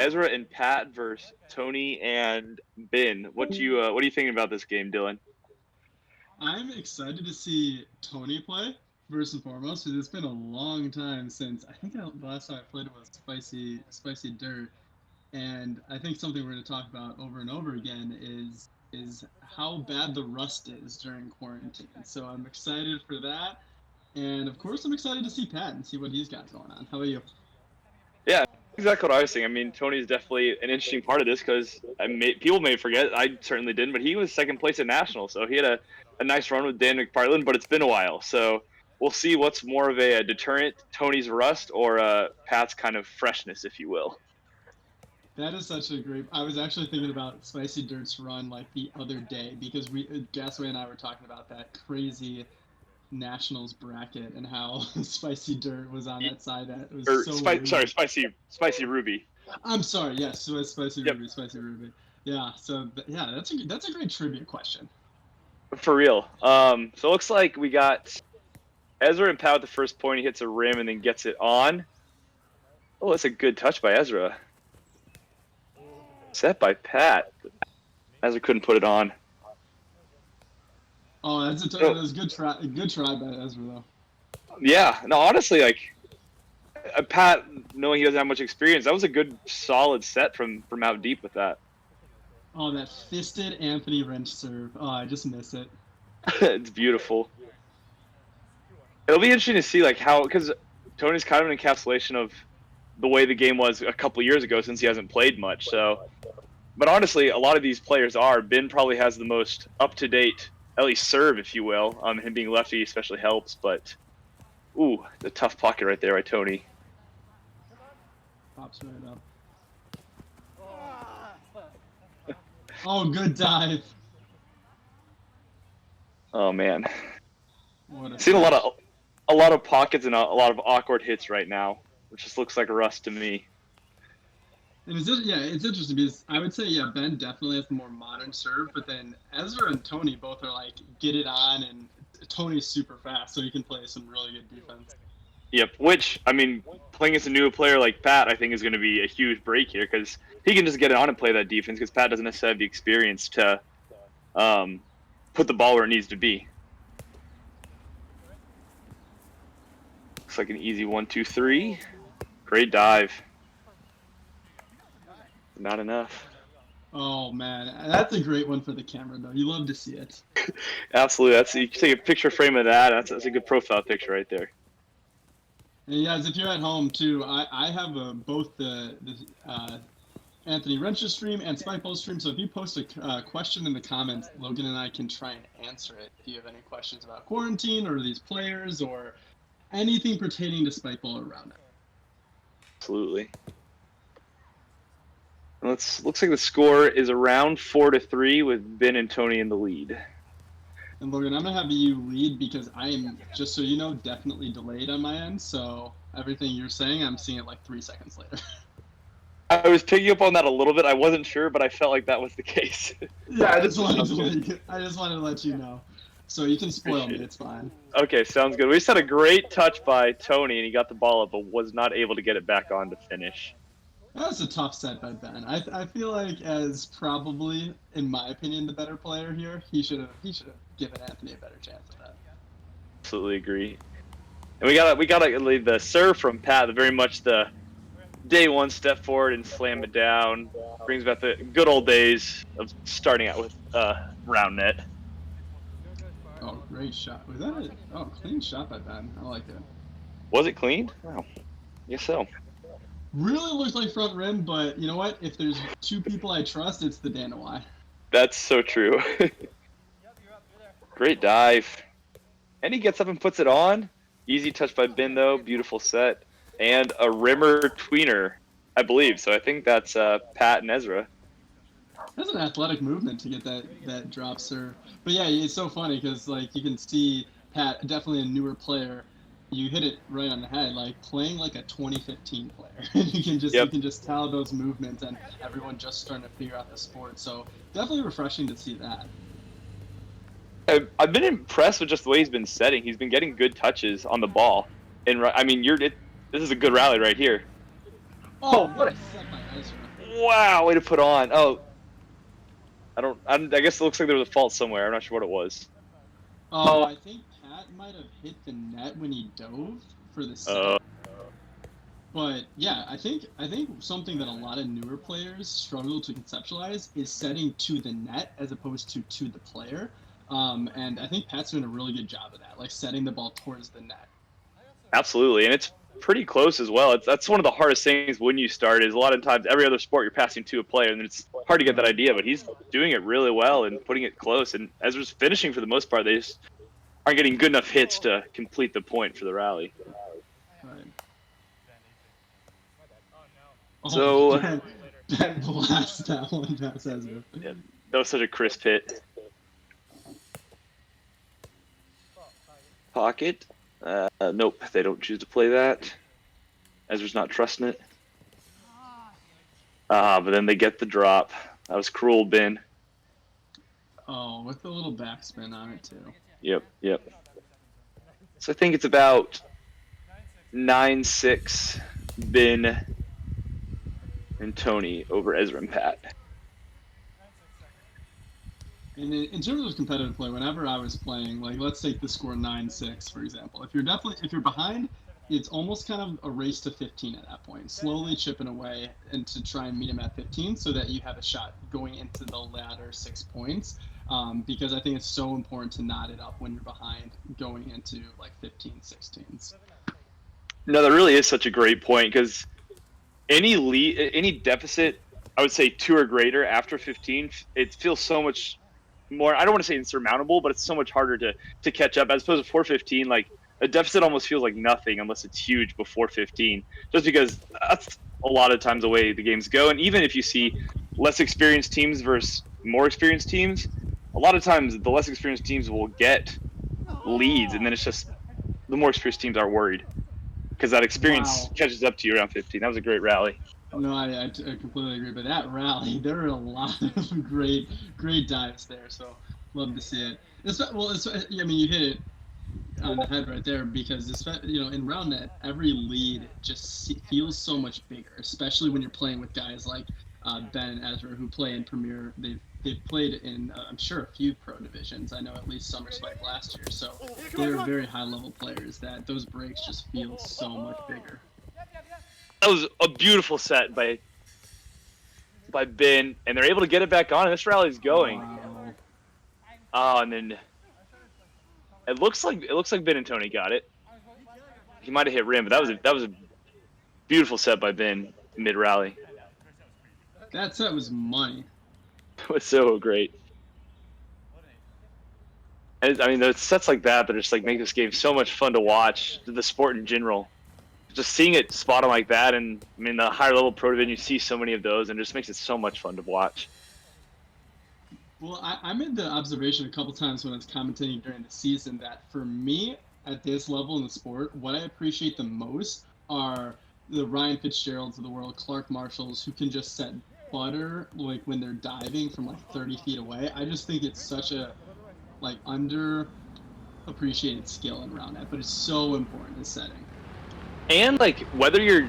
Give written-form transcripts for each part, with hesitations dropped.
Ezra and Pat versus Tony and Ben. What are you thinking about this game, Dylan? I'm excited to see Tony play first and foremost, because it's been a long time since the last time I played was Spicy Dirt, and I think something we're going to talk about over and over again is how bad the rust is during quarantine. So I'm excited for that, and of course I'm excited to see Pat and see what he's got going on. How about you? Yeah, exactly what I was saying. I mean, Tony's definitely an interesting part of this because people may forget. I certainly didn't, but he was second place at nationals, so he had a nice run with Dan McPartland. But it's been a while, so we'll see what's more of a deterrent: Tony's rust or Pat's kind of freshness, if you will. That is such a great. I was actually thinking about Spicy Dirt's run like the other day because Gasway and I were talking about that crazy nationals bracket and how Spicy Dirt was on that side. That was so weird. Spicy Ruby. I'm sorry. Yes, Spicy Yep. Ruby, Spicy Ruby. Yeah. So yeah, that's a great trivia question. For real. So it looks like we got Ezra and Pat with the first point. He hits a rim and then gets it on. Oh, that's a good touch by Ezra. Set by Pat. Ezra couldn't put it on. Oh, that was a good try. Good try by Ezra though. Yeah. No, honestly, like Pat, knowing he doesn't have much experience, that was a good, solid set from out deep with that. Oh, that fisted Anthony Rentsch serve. Oh, I just miss it. It's beautiful. It'll be interesting to see like how, because Tony's kind of an encapsulation of the way the game was a couple years ago since he hasn't played much. So, but honestly, a lot of these players are. Ben probably has the most up-to-date, at least serve, if you will. Him being lefty especially helps. But, ooh, the tough pocket right there by Tony. Pops right up. Oh, good dive. Oh man, seen a lot of pockets and a lot of awkward hits right now, which just looks like rust to me. And it's interesting because I would say Ben definitely has the more modern serve, but then Ezra and Tony both are like get it on, and Tony's super fast, so he can play some really good defense. Yep, which, I mean, playing as a new player like Pat, I think is going to be a huge break here because he can just get it on and play that defense because Pat doesn't necessarily have the experience to put the ball where it needs to be. Looks like an easy 1-2-3. Great dive. Not enough. Oh, man. That's a great one for the camera, though. You love to see it. Absolutely. You can take a picture frame of that. That's a good profile picture right there. And guys, if you're at home too, I have both the Anthony Rentsch's stream and Spikeball's stream. So if you post a question in the comments, Logan and I can try and answer it. If you have any questions about quarantine or these players or anything pertaining to Spikeball or roundnet. Absolutely. Looks like the score is around 4-3 with Ben and Tony in the lead. And Logan, I'm going to have you lead because I am, just so you know, definitely delayed on my end. So everything you're saying, I'm seeing it like 3 seconds later. I was picking up on that a little bit. I wasn't sure, but I felt like that was the case. Yeah, I just wanted to let you know. So you can spoil me. It's fine. Okay, sounds good. We just had a great touch by Tony, and he got the ball up, but was not able to get it back on to finish. That was a tough set by Ben. I feel like as probably, in my opinion, the better player here, he should have given Anthony a better chance at that. Absolutely agree. And we gotta leave the serve from Pat, very much the day one step forward and slam it down. Brings back the good old days of starting out with round net. Oh, great shot. Was that a clean shot by Ben? I like it. Was it clean? Wow. Guess so. Really looks like front rim, but you know what? If there's 2 people I trust, it's the Dantowitz. That's so true. Great dive. And he gets up and puts it on. Easy touch by Ben, though. Beautiful set. And a rimmer tweener, I believe. So I think that's Pat and Ezra. That's an athletic movement to get that drop serve. But yeah, it's so funny because like you can see Pat, definitely a newer player. You hit it right on the head, like playing like a 2015 player. you can just tell those movements, and everyone just starting to figure out the sport. So definitely refreshing to see that. I've been impressed with just the way he's been setting. He's been getting good touches on the ball, and I mean, this is a good rally right here. Oh, what a set by Ezra. Wow, way to put on. Oh, I guess it looks like there was a fault somewhere. I'm not sure what it was. Oh, I think Pat might have hit the net when he dove for the set. But yeah, I think something that a lot of newer players struggle to conceptualize is setting to the net as opposed to the player. And I think Pat's doing a really good job of that, like setting the ball towards the net. Absolutely, and it's pretty close as well. That's one of the hardest things when you start. Is a lot of times every other sport you're passing to a player, and it's hard to get that idea. But he's doing it really well and putting it close. And Ezra's finishing for the most part. They just aren't getting good enough hits to complete the point for the rally. Right. So that blast that one past Ezra. yeah, that was such a crisp hit. Pocket. Nope, they don't choose to play that. Ezra's not trusting it. But then they get the drop. That was cruel, Ben. Oh, with the little backspin on it too. Yep. So I think it's about 9-6 Ben and Tony over Ezra and Pat. And in terms of competitive play, whenever I was playing, like let's take the score 9-6 for example. If you're behind, it's almost kind of a race to 15 at that point. Slowly chipping away and to try and meet him at 15 so that you have a shot going into the latter 6 points. Because I think it's so important to knot it up when you're behind going into like 15, 16s. No, that really is such a great point because any deficit, I would say 2 or greater after 15, it feels so much more. I don't want to say insurmountable, but it's so much harder to catch up as opposed to 4-15. Like a deficit almost feels like nothing unless it's huge before 15, just because that's a lot of times the way the games go. And even if you see less experienced teams versus more experienced teams, a lot of times the less experienced teams will get leads, and then it's just the more experienced teams are worried because that experience catches up to you around 15. That was a great rally. No, I completely agree. But that rally, there were a lot of great dives there. So love to see it. I mean, you hit it on the head right there because in roundnet, every lead just feels so much bigger, especially when you're playing with guys like Ben and Ezra who play in Premier. They've played in I'm sure a few pro divisions. I know at least Summer Spike last year. So they're very high level players that those breaks just feel so much bigger. That was a beautiful set by Ben, and they're able to get it back on, and this rally's going. Wow. Oh, and then it looks like Ben and Tony got it. He might have hit rim, but that was a beautiful set by Ben mid rally. That set was money. It was so great. And I mean, the sets like that just like make this game so much fun to watch. The sport in general. Just seeing it spot on like that, and I mean the higher level pro division, you see so many of those, and it just makes it so much fun to watch. Well, I made the observation a couple times when I was commentating during the season that for me at this level in the sport, what I appreciate the most are the Ryan Fitzgeralds of the world, Clark Marshalls, who can just set butter like when they're diving from like 30 feet away. I just think it's such a like underappreciated skill in roundnet, but it's so important in setting. And like whether you're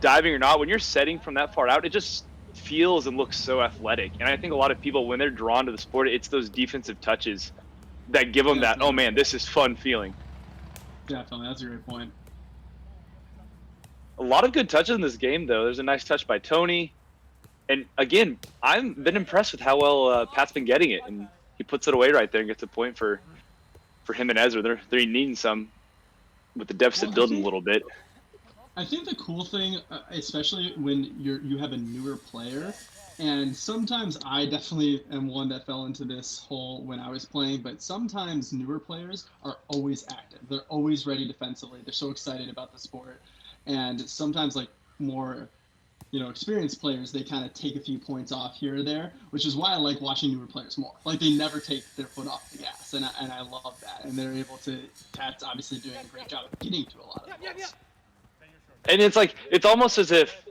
diving or not, when you're setting from that far out, it just feels and looks so athletic. And I think a lot of people, when they're drawn to the sport, it's those defensive touches that give them that, oh man, this is fun feeling. Definitely, that's a great point. A lot of good touches in this game, though. There's a nice touch by Tony. And again, I've been impressed with how well Pat's been getting it. And he puts it away right there and gets a point for him and Ezra. They're needing some with the deficit building a little bit. I think the cool thing, especially when you have a newer player, and sometimes I definitely am one that fell into this hole when I was playing, but sometimes newer players are always active. They're always ready defensively. They're so excited about the sport. And sometimes like more experienced players, they kind of take a few points off here or there, which is why I like watching newer players more. Like they never take their foot off the gas, and I love that. And they're able to. Pat's obviously doing a great job of getting to a lot of balls. And it's almost as if,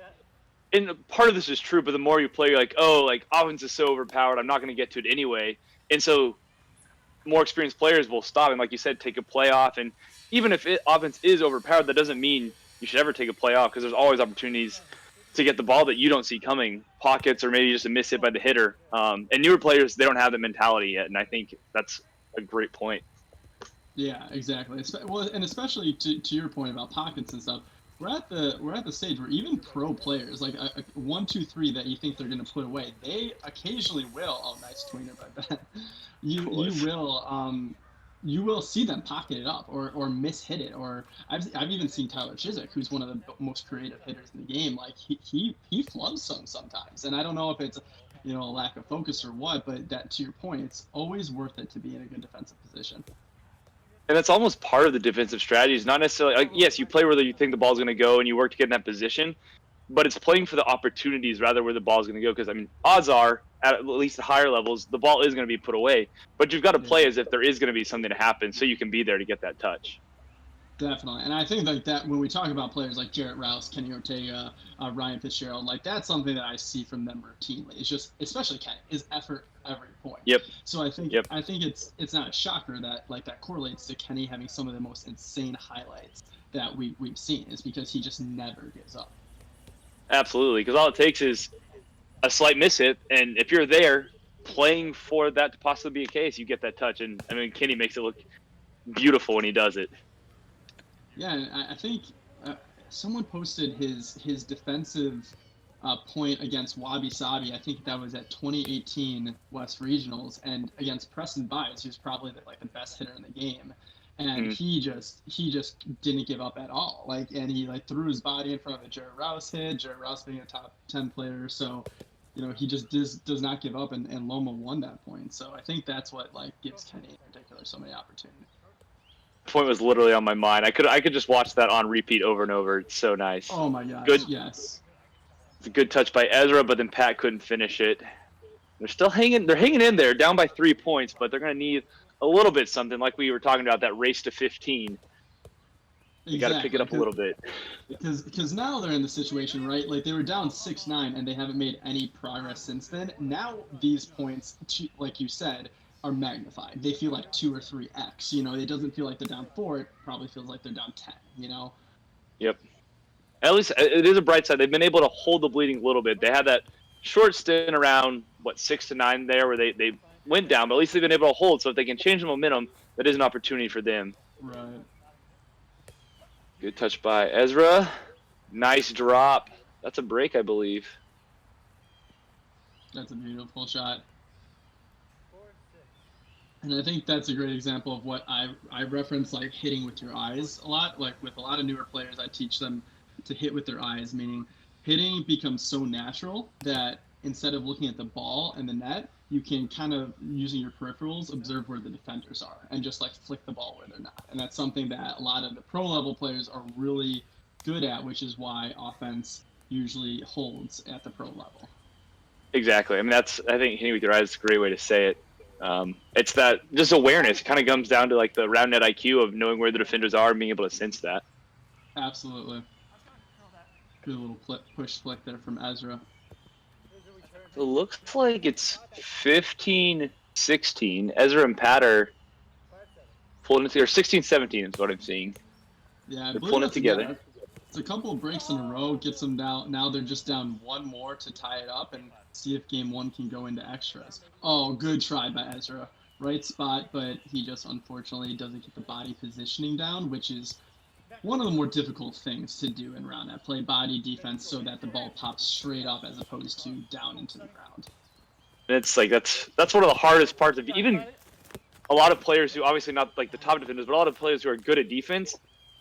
and part of this is true, but the more you play, you're like, oh, like offense is so overpowered, I'm not going to get to it anyway. And so more experienced players will stop and, like you said, take a play off. And even if offense is overpowered, that doesn't mean you should ever take a play off because there's always opportunities to get the ball that you don't see coming, pockets or maybe just a miss hit by the hitter. And newer players, they don't have the mentality yet, and I think that's a great point. Yeah, exactly. Well, and especially to your point about pockets and stuff, we're at the stage where even pro players, like a 1-2-3 that you think they're going to put away, they occasionally will. Oh, nice tweener by Ben. You will see them pocket it up or miss hit it. Or I've even seen Tyler Chiswick, who's one of the most creative hitters in the game. Like he flubs some sometimes, and I don't know if it's a lack of focus or what, but that, to your point, it's always worth it to be in a good defensive position. And that's almost part of the defensive strategy. It's not necessarily like, yes, you play where you think the ball's going to go and you work to get in that position, but it's playing for the opportunities rather where the ball's going to go. Because, I mean, odds are, at least the higher levels, the ball is going to be put away. But you've got to play as if there is going to be something to happen so you can be there to get that touch. Definitely. And I think like that when we talk about players like Jarrett Rouse, Kenny Ortega, Ryan Fitzgerald, like that's something that I see from them routinely. It's just, especially Kenny, is effort every point. Yep. So I think it's not a shocker that like that correlates to Kenny having some of the most insane highlights that we've seen, is because he just never gives up. Absolutely, because all it takes is a slight miss hit, and if you're there playing for that to possibly be a case, you get that touch. And I mean, Kenny makes it look beautiful when he does it. Yeah, I think someone posted his defensive point against Wabi Sabi. I think that was at 2018 West Regionals, and against Preston Bias, who's probably the best hitter in the game. And he just didn't give up at all. And he threw his body in front of a Jarrett Rouse hit. Jarrett Rouse being a top 10 player, so he just does not give up. And Loma won that point. So I think that's what gives Kenny in particular so many opportunities. Point was literally on my mind. I could just watch that on repeat over and over. It's so nice. Oh my gosh. Good. Yes. It's a good touch by Ezra, but then Pat couldn't finish it. They're still hanging. They're hanging in there, down by 3 points, but they're going to need a little bit something, like we were talking about, that race to 15. You got to pick it up a little bit. Because now they're in the situation, right? They were down 6-9 and they haven't made any progress since then. Now these points, like you said, are magnified. They feel like 2 or 3x. It doesn't feel like they're down 4. It probably feels like they're down 10. Yep. At least it is a bright side. They've been able to hold the bleeding a little bit. They had that short stint around 6 to 9 there where they went down, but at least they've been able to hold. So if they can change the momentum, that is an opportunity for them. Right. Good touch by Ezra. Nice drop. That's a break, I believe. That's a beautiful shot. And I think that's a great example of what I reference, hitting with your eyes a lot. With a lot of newer players, I teach them to hit with their eyes, meaning hitting becomes so natural that instead of looking at the ball and the net, you can kind of, using your peripherals, observe where the defenders are and just flick the ball where they're not. And that's something that a lot of the pro level players are really good at, which is why offense usually holds at the pro level. Exactly. I mean, I think hitting with your eyes is a great way to say it. It's that just awareness. It kind of comes down to the roundnet IQ of knowing where the defenders are and being able to sense that. Absolutely. Good little push flick there from Ezra. It looks like it's 15-16. Ezra and Pat are pulling it together. 16-17 is what I'm seeing. Yeah, they're pulling it together. It's a couple of breaks in a row, gets them down. Now they're just down one more to tie it up and see if game one can go into extras. Oh, good try by Ezra. Right spot, but he just unfortunately doesn't get the body positioning down, which is one of the more difficult things to do in roundnet. Play body defense so that the ball pops straight up as opposed to down into the ground. It's that's one of the hardest parts of even a lot of players who obviously not the top defenders, but a lot of players who are good at defense,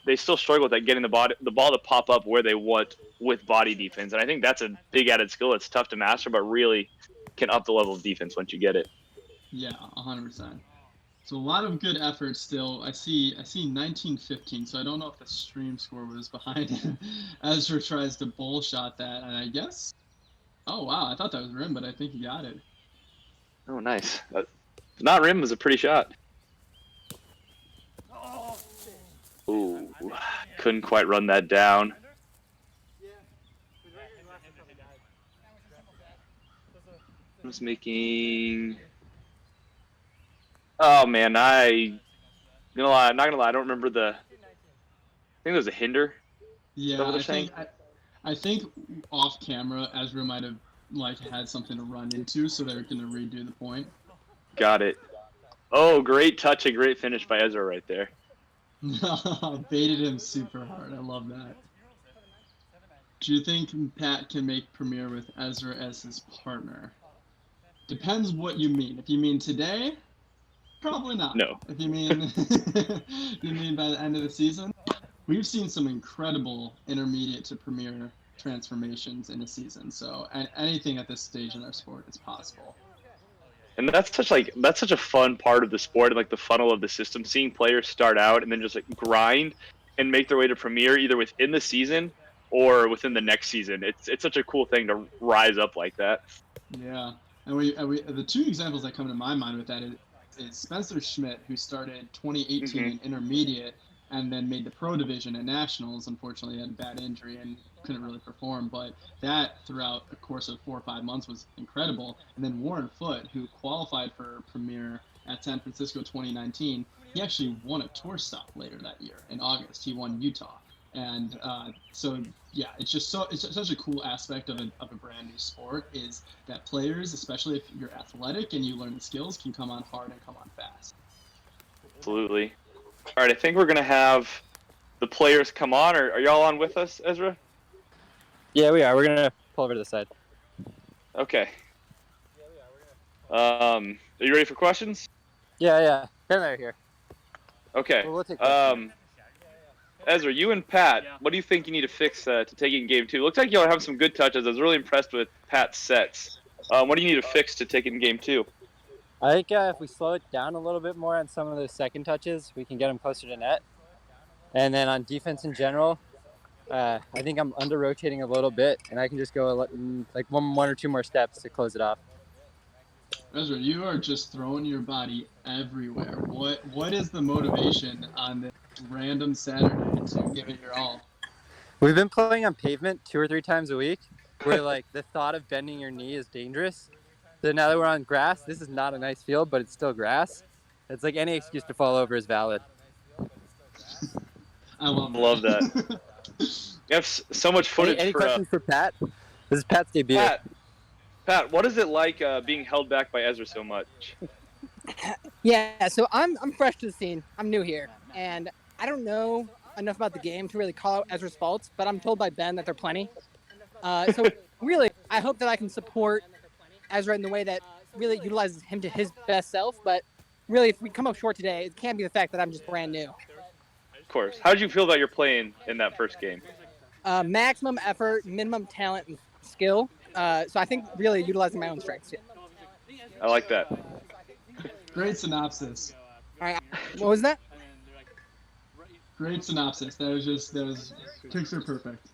they still struggle with getting the ball to pop up where they want with body defense. And I think that's a big added skill. It's tough to master, but really can up the level of defense once you get it. Yeah, 100%. So a lot of good effort still. I see 19-15, so I don't know if the stream score was behind it. Ezra tries to bull shot that, and I guess, oh wow, I thought that was rim, but I think he got it. Oh, nice. Not rim was a pretty shot. Ooh, couldn't quite run that down. I was making... Oh man, I'm not gonna lie, I don't remember I think it was a hinder. Yeah, I think off camera, Ezra might have had something to run into, so they're going to redo the point. Got it. Oh, great touch and great finish by Ezra right there. Baited him super hard. I love that. Do you think Pat can make Premier with Ezra as his partner? Depends what you mean. If you mean today, probably not. No. If you mean you mean by the end of the season, we've seen some incredible intermediate to Premier transformations in a season. So anything at this stage in our sport is possible. And that's such a fun part of the sport and like the funnel of the system. Seeing players start out and then just like grind and make their way to Premier either within the season or within the next season. It's such a cool thing to rise up like that. Yeah, and we the two examples that come to my mind with that is Spencer Schmidt, who started 2018 in intermediate and then made the pro division at nationals. Unfortunately, had a bad injury and couldn't really perform, but that throughout the course of 4 or 5 months was incredible. And then Warren Foote, who qualified for Premier at San Francisco 2019, he actually won a tour stop later that year in August. He won Utah. And so, yeah, it's such a cool aspect of a brand new sport is that players, especially if you're athletic and you learn the skills, can come on hard and come on fast. Absolutely. All right, I think we're going to have the players come on. Are y'all on with us, Ezra? Yeah, we are. We're going to pull over to the side. Okay. Are you ready for questions? Yeah. Come over here. Okay. We'll take questions. Ezra, you and Pat, what do you think you need to fix to take it in game 2? Looks like y'all are having some good touches. I was really impressed with Pat's sets. What do you need to fix to take it in game 2? I think if we slow it down a little bit more on some of those second touches, we can get them closer to net. And then on defense in general, I think I'm under-rotating a little bit, and I can just go like one or two more steps to close it off. Ezra, you are just throwing your body everywhere. What is the motivation on this random Saturday to give it your all? We've been playing on pavement 2 or 3 times a week, where like the thought of bending your knee is dangerous. So now that we're on grass, this is not a nice field, but it's still grass. It's like any excuse to fall over is valid. I love that. You have so much footage. Any questions for Pat? This is Pat's debut. Pat, what is it like being held back by Ezra so much? Yeah, so I'm fresh to the scene. I'm new here, and I don't know enough about the game to really call out Ezra's faults, but I'm told by Ben that they're plenty. So really, I hope that I can support Ezra in the way that really utilizes him to his best self, but really, if we come up short today, it can't be the fact that I'm just brand new. Of course. How did you feel about your playing in that first game? Maximum effort, minimum talent, and skill. So I think really utilizing my own strengths. Yeah. I like that. Great synopsis. All right, what was that? Great synopsis. That was picture perfect.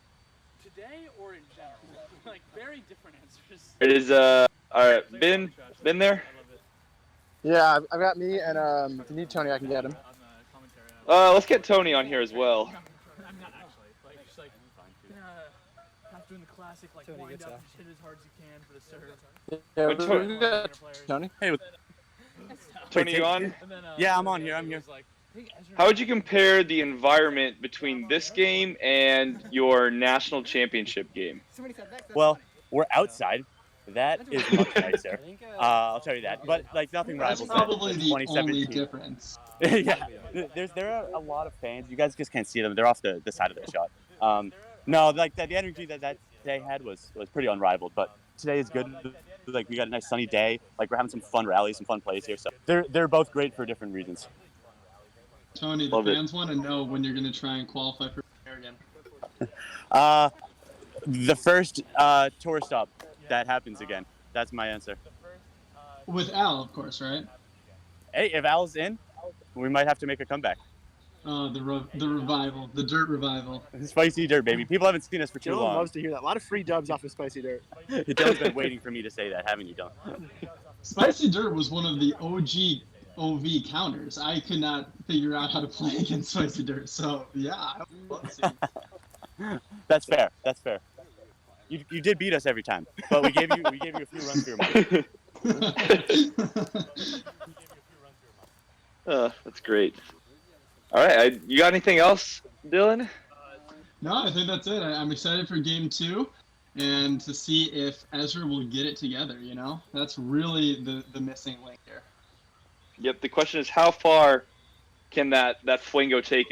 Today or in general? Like very different answers. It is all right. Ben there? Yeah, I've got me, and if you need Tony, I can get him. Let's get Tony on here as well. I'm not actually. Like just like not doing the classic like Tony wind gets up off. and hit as hard as you can for the serve. Yeah, we got Tony. Hey, Tony, you on? And then, Yeah, I'm on here, I'm here. Like, hey, Ezra, How would you compare the environment between this game and your national championship game? Well, we're outside. That is much nicer. I'll tell you that. But like nothing That's rivals probably that. the only 2017. difference. Yeah, there are a lot of fans. You guys just can't see them. They're off the side of the shot. No, like the energy that they had was pretty unrivaled. But today is good. Like we got a nice sunny day. Like we're having some fun rallies, some fun plays here. So they're both great for different reasons. Tony, the Love it. fans want to know when you're going to try and qualify for Premier again. The first tour stop that happens again. That's my answer. With Al, of course, right? Hey, if Al's in, we might have to make a comeback. The revival, the dirt revival. Spicy dirt, baby. People haven't seen us for too Dylan long. loves to hear that. A lot of free dubs off of Spicy Dirt. Dylan's been waiting for me to say that, haven't you, Dylan? Spicy dirt was one of the OG OV counters. I could not figure out how to play against Spicy dirt, so yeah, I would love to see. That's fair. That's fair. You did beat us every time, but we gave you a few runs for your money. That's great. All right, you got anything else, Dylan? No, I think that's it. I'm excited for game 2 and to see if Ezra will get it together, you know? That's really the missing link here. Yep. The question is, how far can that Flingo take him?